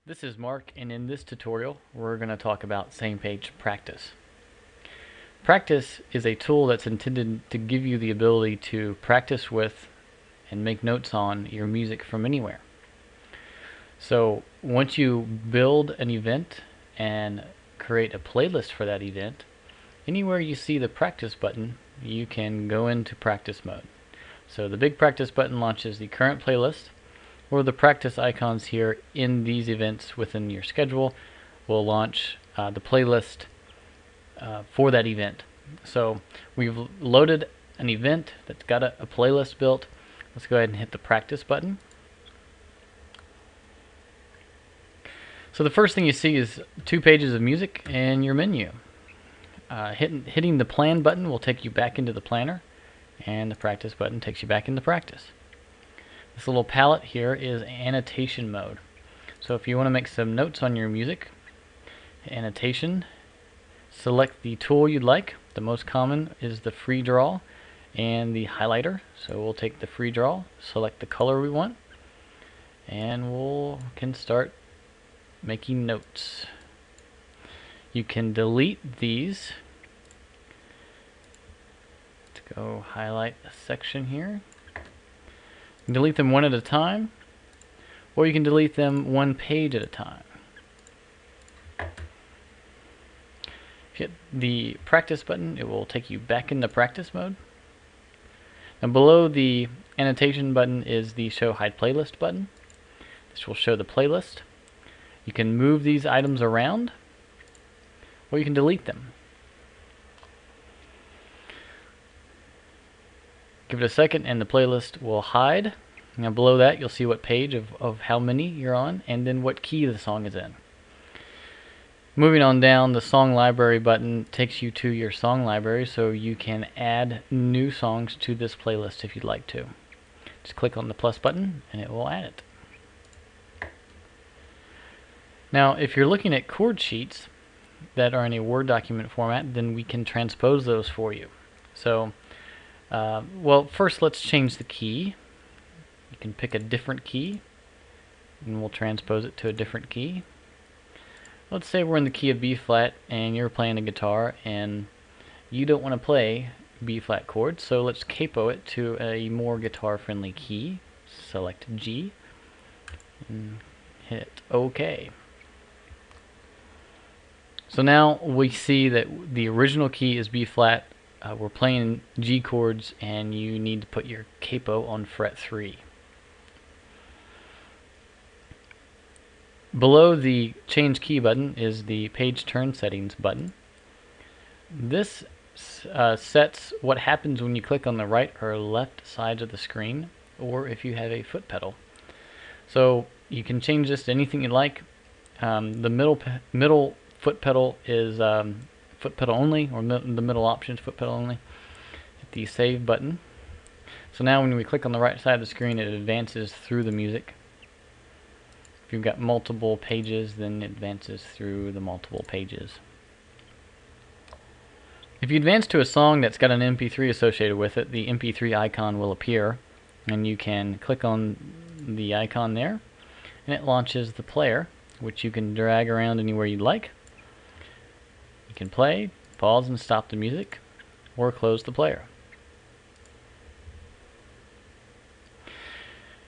This is Mark, and in this tutorial we're going to talk about SamePage Practice. Practice is a tool that's intended to give you the ability to practice with and make notes on your music from anywhere. So once you build an event and create a playlist for that event, anywhere you see the practice button, you can go into practice mode. So the big practice button launches the current playlist, or the practice icons here in these events within your schedule will launch the playlist for that event. So we've loaded an event that's got a playlist built. Let's go ahead and hit the practice button. So the first thing you see is 2 pages of music and your menu. Hitting the plan button will take you back into the planner, and the practice button takes you back into practice. This little palette here is annotation mode. So if you want to make some notes on your music, annotation, select the tool you'd like. The most common is the free draw and the highlighter. So we'll take the free draw, select the color we want, and we can start making notes. You can delete these. Let's go highlight a section here. Delete them one at a time, or you can delete them one page at a time. Hit the practice button, it will take you back into practice mode. And below the annotation button is the show hide playlist button. This will show the playlist. You can move these items around, or you can delete them. Give it a second and the playlist will hide. Now below that you'll see what page of how many you're on, and then what key the song is in. Moving on down, the song library button takes you to your song library, so you can add new songs to this playlist if you'd like to. Just click on the plus button and it will add it. Now if you're looking at chord sheets that are in a Word document format, then we can transpose those for you. So well, first let's change the key. You can pick a different key and we'll transpose it to a different key. Let's say we're in the key of B flat and you're playing a guitar and you don't want to play B flat chords, so let's capo it to a more guitar friendly key. Select G and hit OK. So now we see that the original key is B flat. We're playing G chords and you need to put your capo on fret 3. Below the change key button is the page turn settings button. This sets what happens when you click on the right or left sides of the screen, or if you have a foot pedal. So you can change this to anything you like. The middle foot pedal is foot pedal only, or the middle option is foot pedal only. Hit the save button. So now when we click on the right side of the screen, it advances through the music. If you've got multiple pages, then it advances through the multiple pages. If you advance to a song that's got an MP3 associated with it, the MP3 icon will appear, and you can click on the icon there, and it launches the player, which you can drag around anywhere you'd like. You can play, pause and stop the music, or close the player.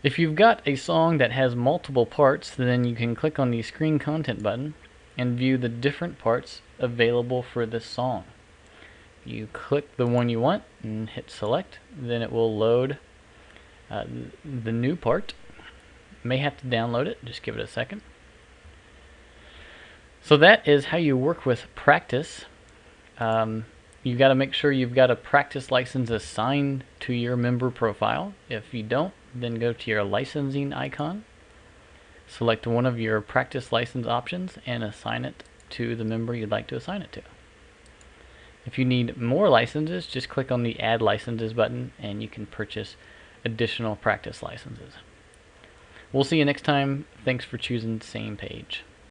If you've got a song that has multiple parts, then you can click on the Screen Content button and view the different parts available for this song. You click the one you want and hit select, then it will load the new part. May have to download it, just give it a second. So that is how you work with practice. You've got to make sure you've got a practice license assigned to your member profile. If you don't, then go to your licensing icon, select one of your practice license options and assign it to the member you'd like to assign it to. If you need more licenses, just click on the Add Licenses button and you can purchase additional practice licenses. We'll see you next time. Thanks for choosing SamePage.